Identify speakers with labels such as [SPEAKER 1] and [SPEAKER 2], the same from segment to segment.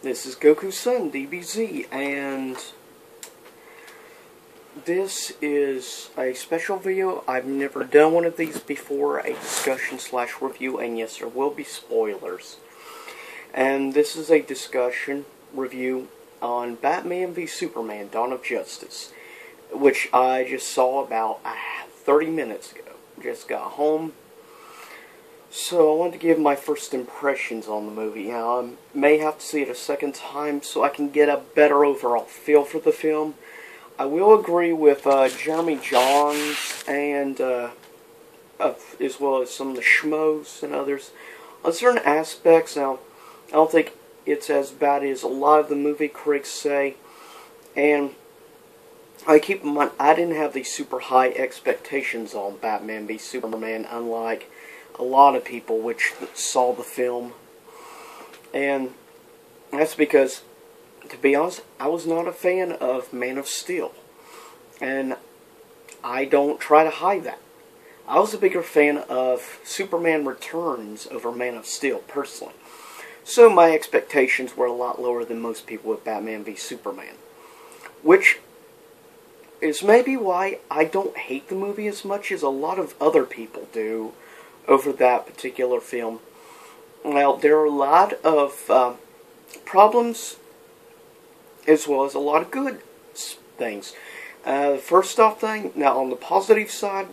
[SPEAKER 1] This is Goku's son, DBZ, and this is a special video. I've never done one of these before, a discussion/review, and yes, there will be spoilers. And this is a discussion review on Batman v Superman: Dawn of Justice, which I just saw about 30 minutes ago. Just got home. So I want to give my first impressions on the movie. Now, I may have to see it a second time so I can get a better overall feel for the film. I will agree with Jeremy Jahns and as well as some of the schmoes and others on certain aspects. Now, I don't think it's as bad as a lot of the movie critics say, and I keep in mind I didn't have these super high expectations on Batman v Superman, unlike a lot of people which saw the film. And that's because, to be honest, I was not a fan of Man of Steel, and I don't try to hide that. I was a bigger fan of Superman Returns over Man of Steel, personally. So my expectations were a lot lower than most people with Batman v Superman, which is maybe why I don't hate the movie as much as a lot of other people do over that particular film. Well, there are a lot of problems as well as a lot of good things. First off thing, now on the positive side,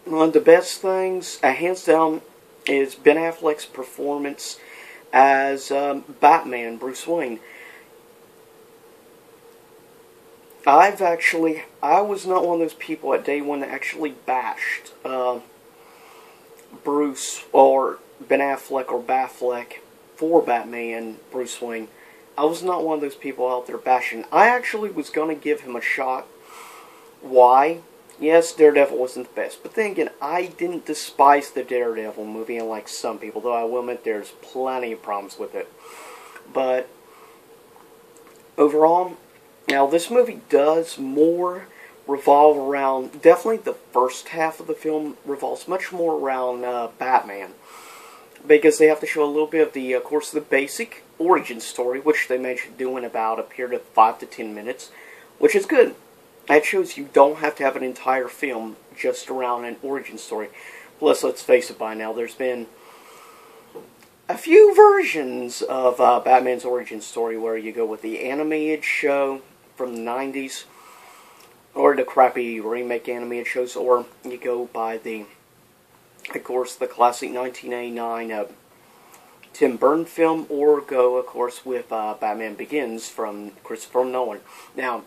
[SPEAKER 1] one of the best things, hands down, is Ben Affleck's performance as Batman, Bruce Wayne. I was not one of those people at day one that actually bashed Bruce or Ben Affleck or Batfleck for Batman, Bruce Wayne. I was not one of those people out there bashing. I actually was going to give him a shot. Why? Yes, Daredevil wasn't the best. But then again, I didn't despise the Daredevil movie, unlike some people, though I will admit there's plenty of problems with it. But overall, now this movie does more revolve around, definitely the first half of the film revolves much more around Batman, because they have to show a little bit of the, of course, the basic origin story, which they mentioned doing about a period of 5 to 10 minutes, which is good. That shows you don't have to have an entire film just around an origin story. Plus, let's face it, by now there's been a few versions of Batman's origin story, where you go with the animated show from the 90s, or the crappy remake animated shows, or you go by the, of course, the classic 1989 Tim Burton film, or go, of course, with Batman Begins from Christopher Nolan. Now,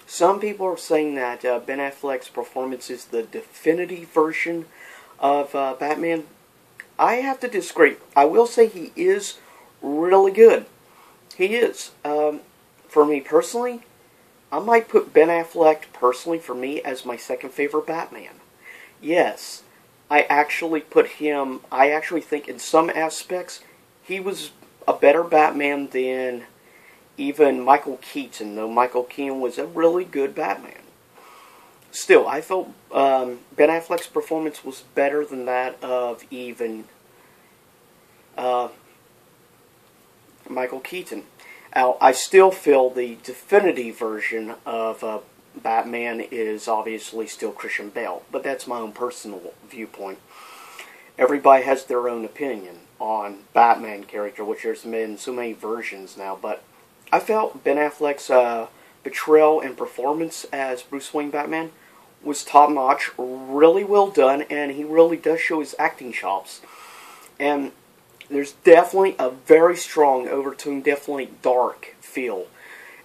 [SPEAKER 1] some people are saying that Ben Affleck's performance is the definitive version of Batman. I have to disagree. I will say he is really good. He is. For me personally, I might put Ben Affleck, personally, for me, as my second favorite Batman. Yes, I actually think in some aspects, he was a better Batman than even Michael Keaton, though Michael Keaton was a really good Batman. Still, I felt Ben Affleck's performance was better than that of even Michael Keaton. Now, I still feel the definitive version of Batman is obviously still Christian Bale, but that's my own personal viewpoint. Everybody has their own opinion on Batman character, which there's been so many versions now, but I felt Ben Affleck's portrayal and performance as Bruce Wayne Batman was top-notch, really well done, and he really does show his acting chops. And there's definitely a very strong overtone, definitely dark feel.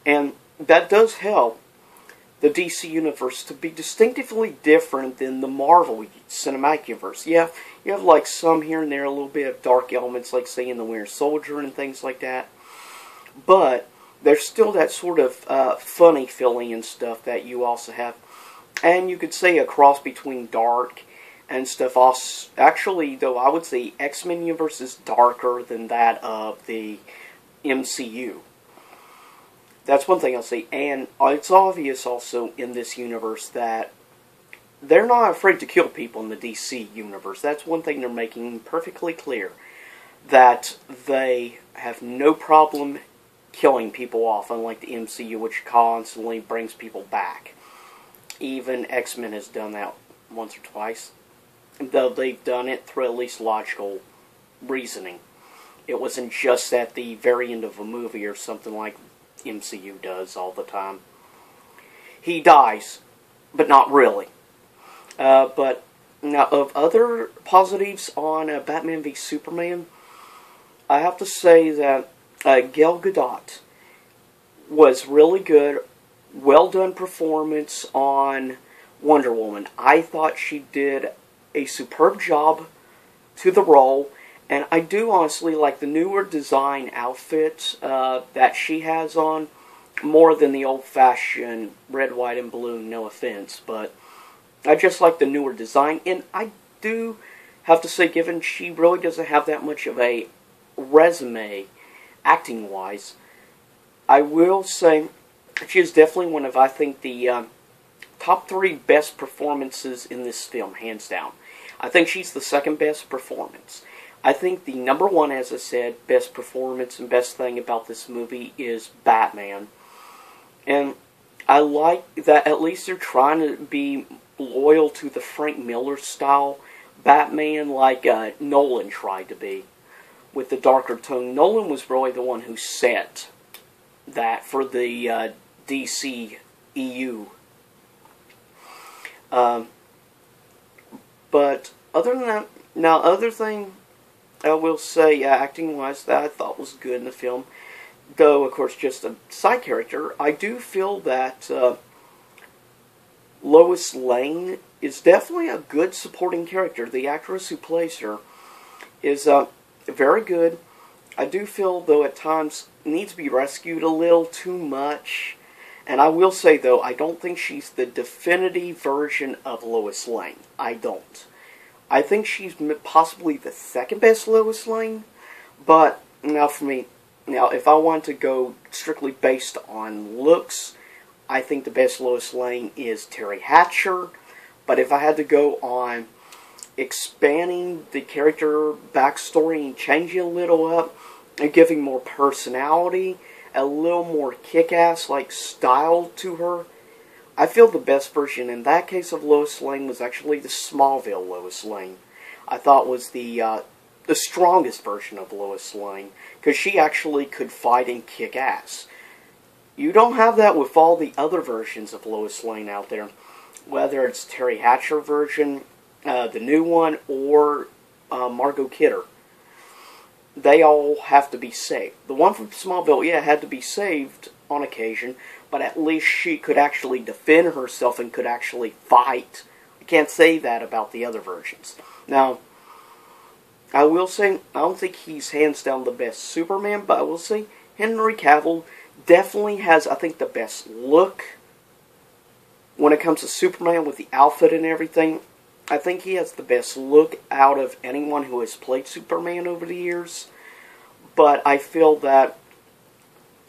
[SPEAKER 1] And that does help the DC Universe to be distinctively different than the Marvel Cinematic Universe. Yeah, you have like some here and there, a little bit of dark elements, like say in the Winter Soldier and things like that. But there's still that sort of funny feeling and stuff that you also have. And you could say a cross between dark and stuff. Actually, though, I would say X-Men universe is darker than that of the MCU. That's one thing I'll say. And it's obvious also in this universe that they're not afraid to kill people in the DC universe. That's one thing they're making perfectly clear. that they have no problem killing people off, unlike the MCU, which constantly brings people back. Even X-Men has done that once or twice, though they've done it through at least logical reasoning. It wasn't just at the very end of a movie or something like MCU does all the time. He dies, but not really. But now, of other positives on Batman v Superman, I have to say that Gal Gadot was really good, well done performance on Wonder Woman. I thought she did a superb job to the role, and I do honestly like the newer design outfit that she has on more than the old-fashioned red, white, and blue, no offense, but I just like the newer design, and I do have to say, given she really doesn't have that much of a resume acting-wise, I will say she is definitely one of, I think, the top 3 best performances in this film, hands down. I think she's the second best performance. I think the number 1, as I said, best performance and best thing about this movie is Batman. And I like that at least they're trying to be loyal to the Frank Miller style Batman like Nolan tried to be, with the darker tone. Nolan was really the one who set that for the DC EU. But other than that, now other thing I will say, acting-wise, that I thought was good in the film, though of course just a side character, I do feel that Lois Lane is definitely a good supporting character. The actress who plays her is very good. I do feel, though, at times needs to be rescued a little too much. And I will say, though, I don't think she's the definitive version of Lois Lane. I don't. I think she's possibly the second best Lois Lane. But, now for me, now if I want to go strictly based on looks, I think the best Lois Lane is Terry Hatcher. But if I had to go on expanding the character backstory and changing a little up and giving more personality, a little more kick-ass like style to her, I feel the best version in that case of Lois Lane was actually the Smallville Lois Lane. I thought was the strongest version of Lois Lane, because she actually could fight and kick ass. You don't have that with all the other versions of Lois Lane out there, whether it's Terry Hatcher version, the new one, or Margot Kidder. They all have to be saved. The one from Smallville, yeah, had to be saved on occasion, but at least she could actually defend herself and could actually fight. I can't say that about the other versions. Now, I will say, I don't think he's hands down the best Superman, but I will say Henry Cavill definitely has, I think, the best look when it comes to Superman with the outfit and everything. I think he has the best look out of anyone who has played Superman over the years. But I feel that,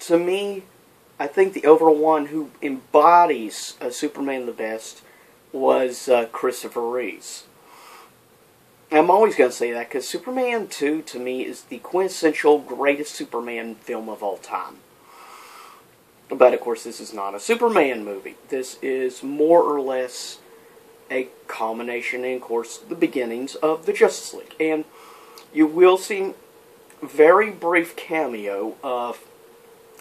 [SPEAKER 1] to me, I think the overall one who embodies Superman the best was Christopher Reeves. I'm always going to say that, because Superman 2, to me, is the quintessential greatest Superman film of all time. But, of course, this is not a Superman movie. This is more or less a culmination and, of course, the beginnings of the Justice League. And you will see very brief cameo of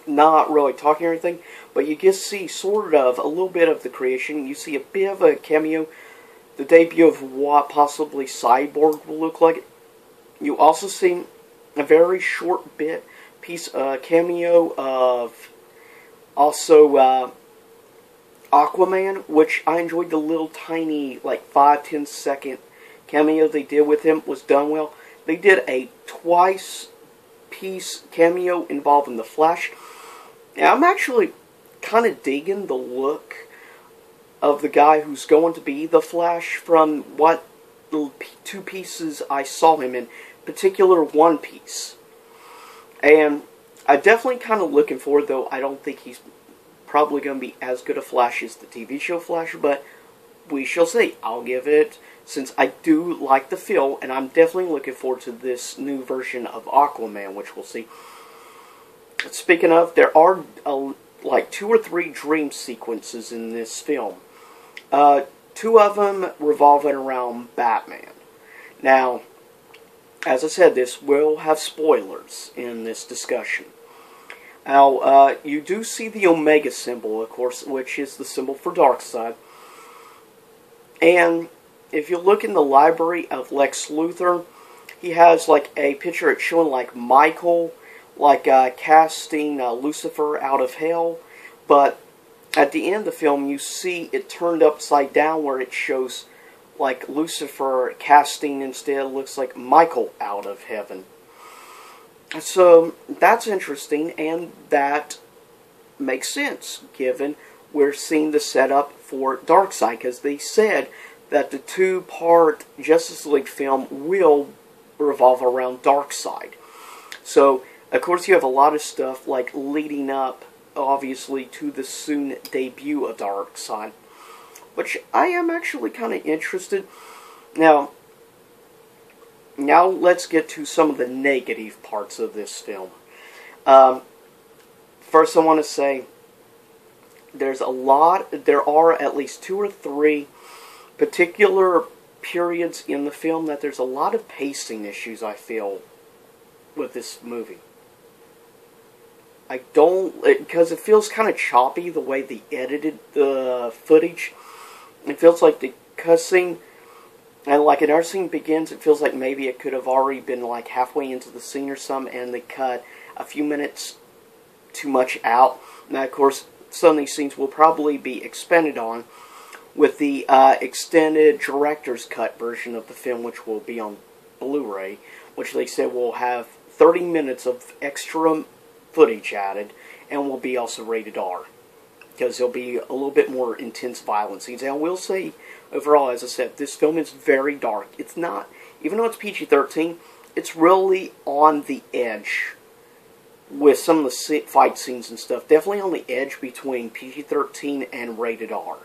[SPEAKER 1] not really talking or anything, but you get to see sort of a little bit of the creation. You see a bit of a cameo, the debut of what possibly Cyborg will look like. You also see a very short piece cameo of also Aquaman, which I enjoyed. The little tiny, like 5-10 second cameo they did with him was done well. They did a twice-piece cameo involving the Flash. And I'm actually kind of digging the look of the guy who's going to be the Flash from what the 2 pieces I saw him in, particular 1 piece. And I'm definitely kind of looking forward, though I don't think he's probably going to be as good a Flash as the TV show Flash, but we shall see. I'll give it, since I do like the feel, and I'm definitely looking forward to this new version of Aquaman, which we'll see. Speaking of, there are like 2 or 3 dream sequences in this film. 2 of them revolving around Batman. Now, as I said, this will have spoilers in this discussion. Now, you do see the Omega symbol, of course, which is the symbol for Darkseid. And if you look in the library of Lex Luthor, he has like a picture it's showing like Michael, like casting Lucifer out of hell. But at the end of the film, you see it turned upside down where it shows like Lucifer casting instead looks like Michael out of heaven. So that's interesting, and that makes sense given we're seeing the setup for Darkseid, because they said that the 2-part Justice League film will revolve around Darkseid. So, of course, you have a lot of stuff like leading up, obviously, to the soon debut of Darkseid, which I am actually kind of interested. Now let's get to some of the negative parts of this film. First, I want to say there are at least 2 or 3 particular periods in the film that there's a lot of pacing issues, I feel, with this movie. Because it feels kind of choppy the way they edited the footage. It feels like the cussing, and like another scene begins, it feels like maybe it could have already been like halfway into the scene or something, and they cut a few minutes too much out. Now, of course, some of these scenes will probably be expanded on with the extended director's cut version of the film, which will be on Blu-ray, which they said will have 30 minutes of extra footage added, and will be also rated R, because there'll be a little bit more intense violence scenes. And I will say, overall, as I said, this film is very dark. It's not, even though it's PG-13, it's really on the edge with some of the fight scenes and stuff. Definitely on the edge between PG-13 and rated R.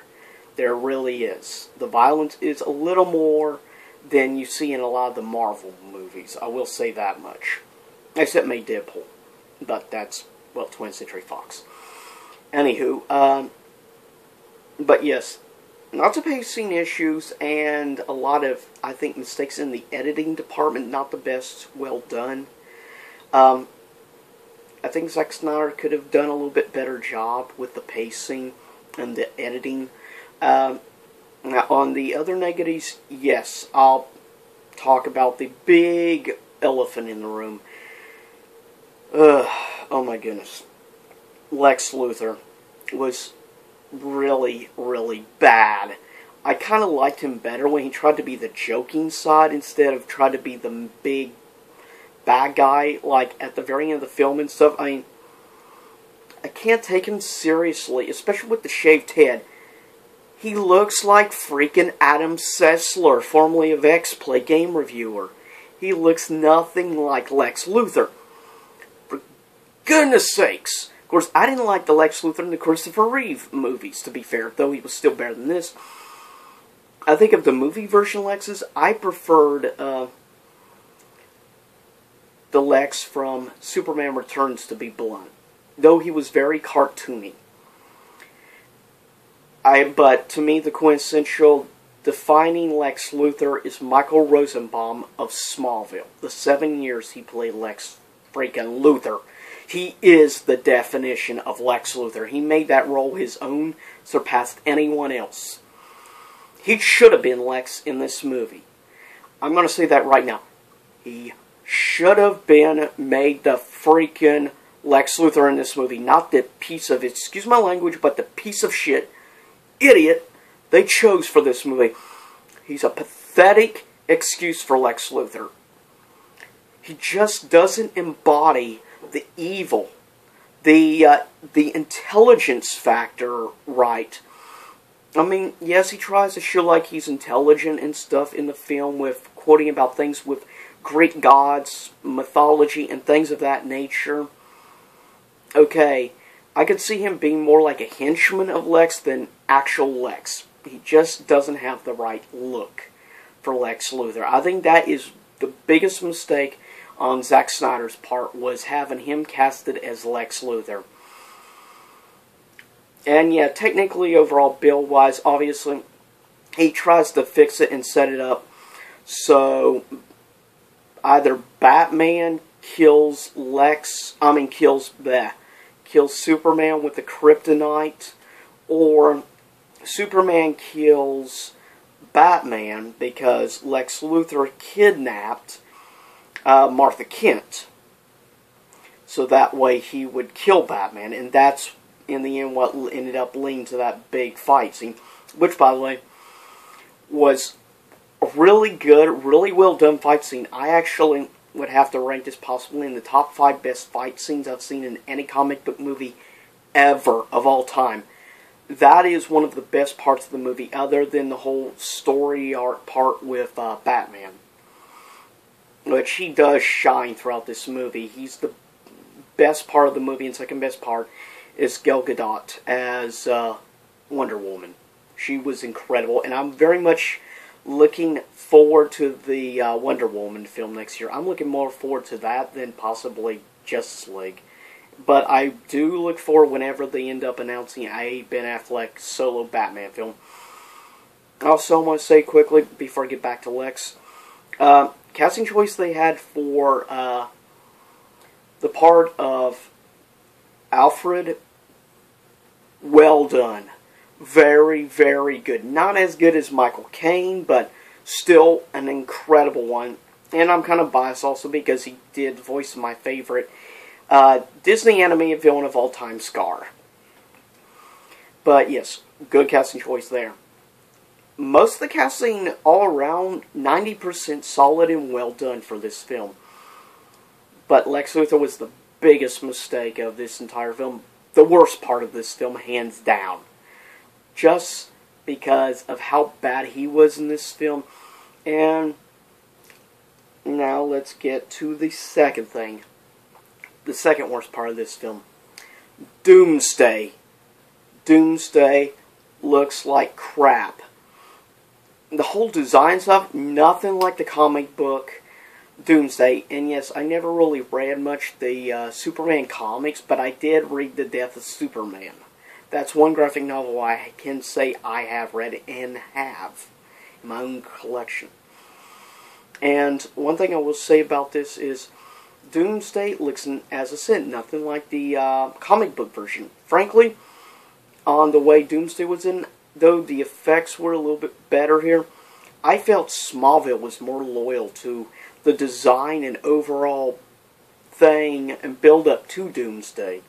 [SPEAKER 1] There really is. The violence is a little more than you see in a lot of the Marvel movies. I will say that much. Except maybe Deadpool. But that's, well, 20th Century Fox. Anywho, but yes, lots of pacing issues and a lot of, I think, mistakes in the editing department. Not the best well done. I think Zack Snyder could have done a little bit better job with the pacing and the editing. Now, on the other negatives, yes, I'll talk about the big elephant in the room. Oh my goodness. Lex Luthor was really, really bad. I kind of liked him better when he tried to be the joking side instead of trying to be the big bad guy, like at the very end of the film and stuff. I mean, I can't take him seriously, especially with the shaved head. He looks like freaking Adam Sessler, formerly of X-Play Game Reviewer. He looks nothing like Lex Luthor. For goodness sakes. Of course, I didn't like the Lex Luthor in the Christopher Reeve movies, to be fair, though he was still better than this. I think of the movie version of Lex's, I preferred the Lex from Superman Returns, to be blunt. Though he was very cartoony. But to me, the quintessential defining Lex Luthor is Michael Rosenbaum of Smallville. The 7 years he played Lex freaking Luthor. He is the definition of Lex Luthor. He made that role his own, surpassed anyone else. He should have been Lex in this movie. I'm going to say that right now. He should have been made the freaking Lex Luthor in this movie. Not the piece of, excuse my language, but the piece of shit idiot they chose for this movie. He's a pathetic excuse for Lex Luthor. He just doesn't embody the evil, the intelligence factor right. I mean, yes, he tries to show like he's intelligent and stuff in the film with quoting about things with Greek gods, mythology, and things of that nature. Okay, I could see him being more like a henchman of Lex than actual Lex. he just doesn't have the right look for Lex Luthor. I think that is the biggest mistake on Zack Snyder's part, was having him casted as Lex Luthor. And yeah, technically, overall, build-wise, obviously, he tries to fix it and set it up so either Batman kills kills Superman with the kryptonite, or Superman kills Batman because Lex Luthor kidnapped Martha Kent. So that way he would kill Batman, and that's in the end what ended up leading to that big fight scene, which, by the way, was a really good, really well done fight scene. I actually would have to rank this possibly in the top 5 best fight scenes I've seen in any comic book movie ever of all time. That is one of the best parts of the movie, other than the whole story arc part with Batman, which he does shine throughout this movie. He's the best part of the movie, and second best part is Gal Gadot as Wonder Woman. She was incredible, and I'm very much looking forward to the Wonder Woman film next year. I'm looking more forward to that than possibly Justice League. But I do look forward whenever they end up announcing a Ben Affleck solo Batman film. Also, I want to say quickly, before I get back to Lex, casting choice they had for the part of Alfred, well done. Very, very good. Not as good as Michael Caine, but still an incredible one. And I'm kind of biased also because he did voice my favorite Disney animated villain of all time, Scar. But yes, good casting choice there. Most of the casting all around, 90% solid and well done for this film. But Lex Luthor was the biggest mistake of this entire film. The worst part of this film, hands down. Just because of how bad he was in this film. And now let's get to the second thing. The second worst part of this film. Doomsday. Doomsday looks like crap. The whole design stuff, nothing like the comic book Doomsday. And yes, I never really read much the Superman comics, but I did read The Death of Superman. That's one graphic novel I can say I have read and have in my own collection. And one thing I will say about this is Doomsday looks, as I said, nothing like the comic book version. Frankly, on the way Doomsday was in, though the effects were a little bit better here, I felt Smallville was more loyal to the design and overall thing and build up to Doomsday.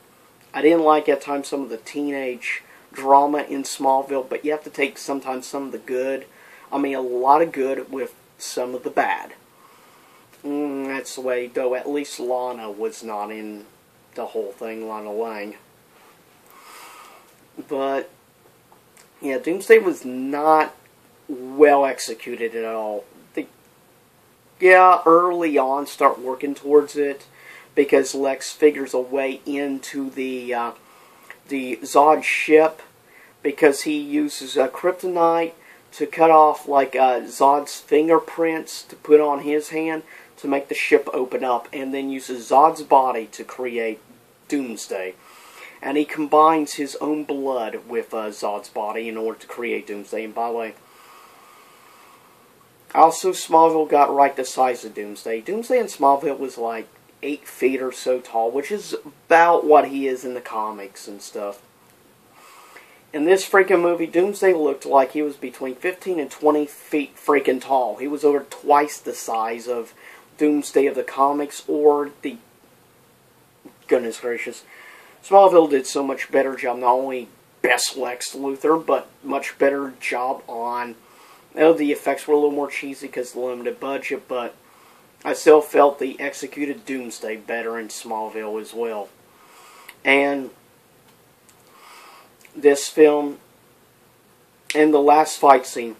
[SPEAKER 1] I didn't like at times some of the teenage drama in Smallville, but you have to take sometimes some of the good. I mean, a lot of good with some of the bad. That's the way, though at least Lana was not in the whole thing, Lana Lang. But, yeah, Doomsday was not well executed at all. Early on start working towards it, because Lex figures a way into the Zod ship, because he uses kryptonite to cut off like Zod's fingerprints to put on his hand to make the ship open up, and then uses Zod's body to create Doomsday. And he combines his own blood with Zod's body in order to create Doomsday. And by the way, also Smallville got right the size of Doomsday. Doomsday in Smallville was like 8 feet or so tall, which is about what he is in the comics and stuff. In this freaking movie, Doomsday looked like he was between 15 and 20 feet freaking tall. He was over twice the size of Doomsday of the comics, or the... Goodness gracious. Smallville did so much better job, not only best Lex Luthor, but much better job on... the effects were a little more cheesy because of the limited budget, but I still felt they executed Doomsday better in Smallville as well. And this film, and the last fight scene.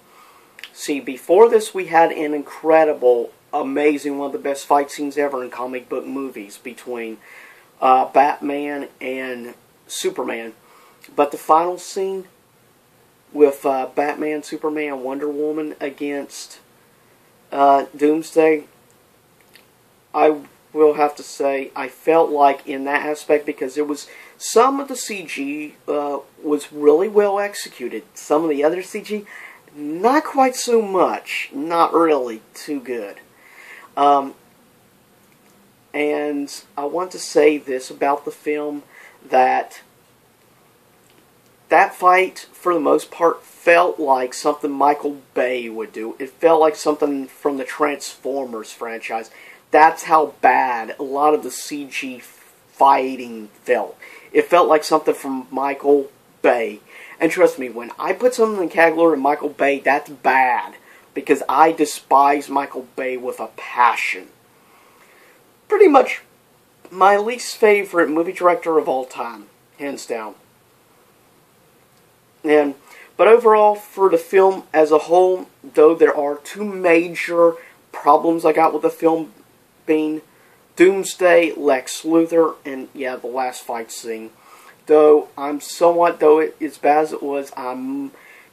[SPEAKER 1] See, before this we had an incredible, amazing, one of the best fight scenes ever in comic book movies between Batman and Superman. But the final scene, with Batman, Superman, Wonder Woman against Doomsday, I will have to say I felt like in that aspect, because there was some of the CG was really well executed. Some of the other CG, not quite so much. Not really too good. And I want to say this about the film, that fight, for the most part, felt like something Michael Bay would do. It felt like something from the Transformers franchise. That's how bad a lot of the CG fighting felt. It felt like something from Michael Bay. And trust me, when I put something in the category of Michael Bay, that's bad. Because I despise Michael Bay with a passion. Pretty much my least favorite movie director of all time. Hands down. But overall, for the film as a whole, though there are two major problems I got with the film being Doomsday, Lex Luthor, and yeah, the last fight scene. Though it's bad as it was, I'm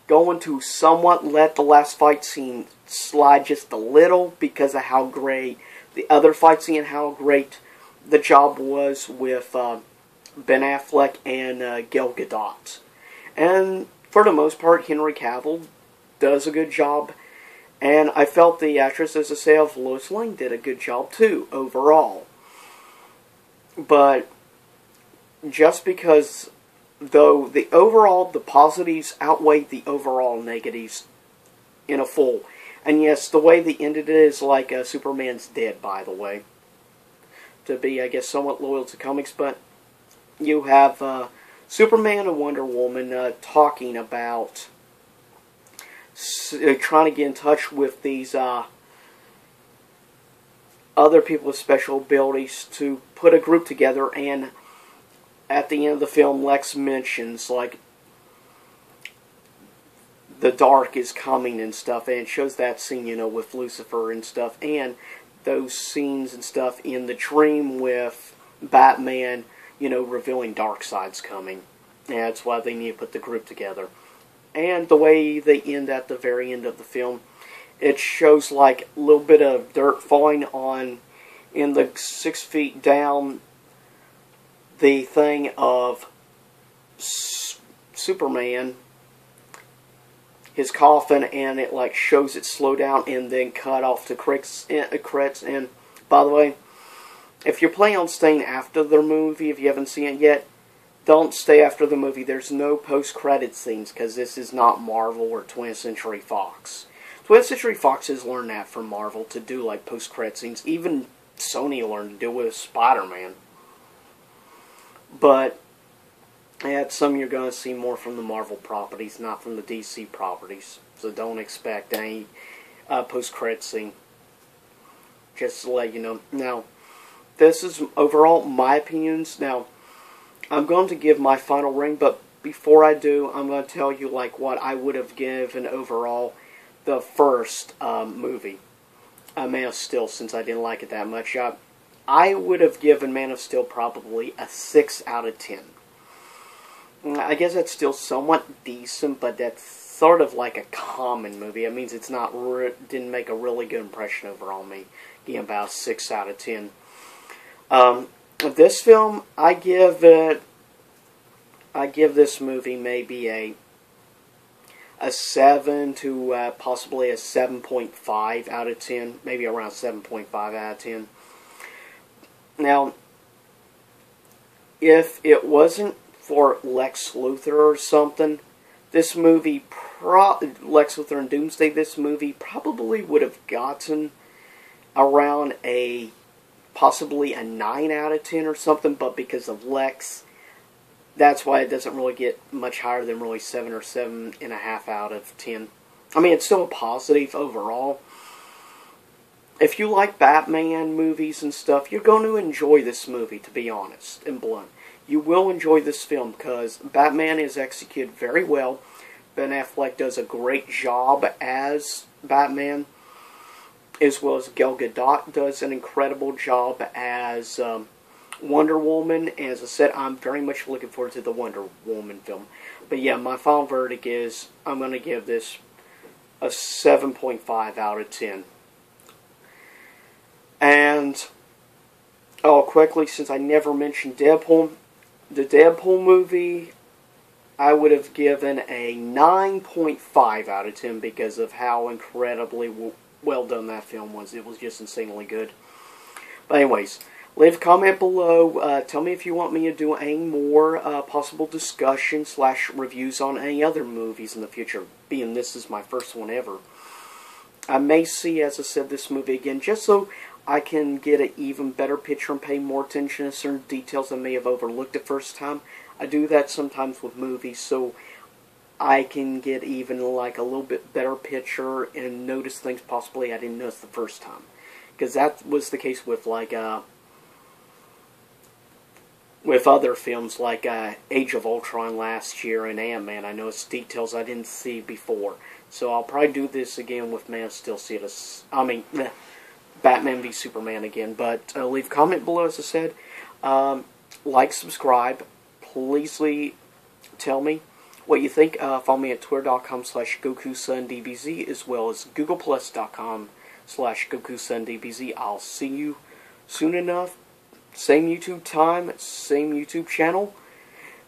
[SPEAKER 1] going to somewhat let the last fight scene slide just a little because of how great the other fight scene and how great the job was with Ben Affleck and Gal Gadot. And for the most part, Henry Cavill does a good job. And I felt the actress, as I say, of Lois Lane did a good job too, overall. But just because, though, the positives outweigh the overall negatives in a full. And yes, the way they ended it is like Superman's dead, by the way. To be, I guess, somewhat loyal to comics, but you have Superman and Wonder Woman talking about trying to get in touch with these other people with special abilities to put a group together, and at the end of the film, Lex mentions, like, the dark is coming and stuff, and it shows that scene, you know, with Lucifer and stuff, and those scenes and stuff in the dream with Batman, you know, revealing Darkseid's coming. And that's why they need to put the group together. And the way they end at the very end of the film, it shows like a little bit of dirt falling on, in the 6 feet down, the thing of Superman, his coffin, and it like shows it slow down and then cut off to credits. And by the way, if you're planning on staying after the movie, if you haven't seen it yet, don't stay after the movie. There's no post-credit scenes, because this is not Marvel or 20th Century Fox. 20th Century Fox has learned that from Marvel, to do like post-credit scenes. Even Sony learned to do it with Spider-Man. But that's something you're going to see more from the Marvel properties, not from the DC properties. So don't expect any post-credit scene. Just to let you know. Now, this is overall my opinions. Now, I'm going to give my final ring, but before I do, I'm going to tell you like what I would have given overall the first movie, Man of Steel, since I didn't like it that much. I would have given Man of Steel probably a 6 out of 10. I guess that's still somewhat decent, but that's sort of like a common movie. It means it's not didn't make a really good impression overall on me. Getting about a 6 out of 10. This film, I give this movie maybe a 7 to possibly a 7.5 out of 10, maybe around 7.5 out of 10. Now, if it wasn't for Lex Luthor or something, this movie, Lex Luthor and Doomsday, this movie probably would have gotten around possibly a 9 out of 10 or something, but because of Lex, that's why it doesn't really get much higher than really 7 or 7.5 out of 10. I mean, it's still a positive overall. If you like Batman movies and stuff, you're going to enjoy this movie, to be honest and blunt. You will enjoy this film, because Batman is executed very well. Ben Affleck does a great job as Batman, as well as Gal Gadot does an incredible job as Wonder Woman. As I said, I'm very much looking forward to the Wonder Woman film. But yeah, my final verdict is I'm going to give this a 7.5 out of 10. And, oh, quickly, since I never mentioned Deadpool, the Deadpool movie, I would have given a 9.5 out of 10 because of how incredibly well done that film was. It was just insanely good. But anyways, leave a comment below. Tell me if you want me to do any more possible discussion / reviews on any other movies in the future, being this is my first one ever. I may see, as I said, this movie again, just so I can get an even better picture and pay more attention to certain details I may have overlooked the first time. I do that sometimes with movies, so I can get even like a little bit better picture and notice things possibly I didn't notice the first time. Because that was the case with like with other films like Age of Ultron last year and Ant-Man. I noticed details I didn't see before. So I'll probably do this again with Man of Steel. Batman v Superman again. But leave a comment below, as I said. Like, subscribe. Please tell me what you think. Follow me at twitter.com/GokuSunDBZ as well as googleplus.com/GokuSunDBZ. I'll see you soon enough. Same YouTube time, same YouTube channel.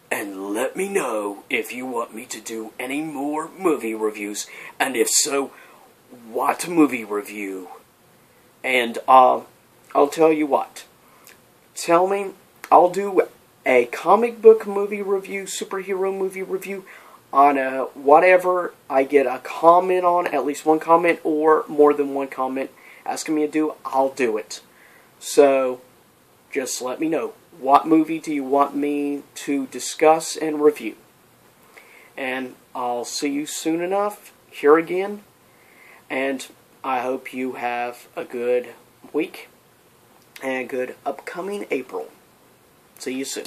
[SPEAKER 1] And let me know if you want me to do any more movie reviews. And if so, what movie review? And I'll tell you what. Tell me, I'll do a comic book movie review, superhero movie review, on whatever I get a comment on, at least one comment or more than one comment asking me to do, I'll do it. So, just let me know. What movie do you want me to discuss and review? And I'll see you soon enough here again. And I hope you have a good week and a good upcoming April. See you soon.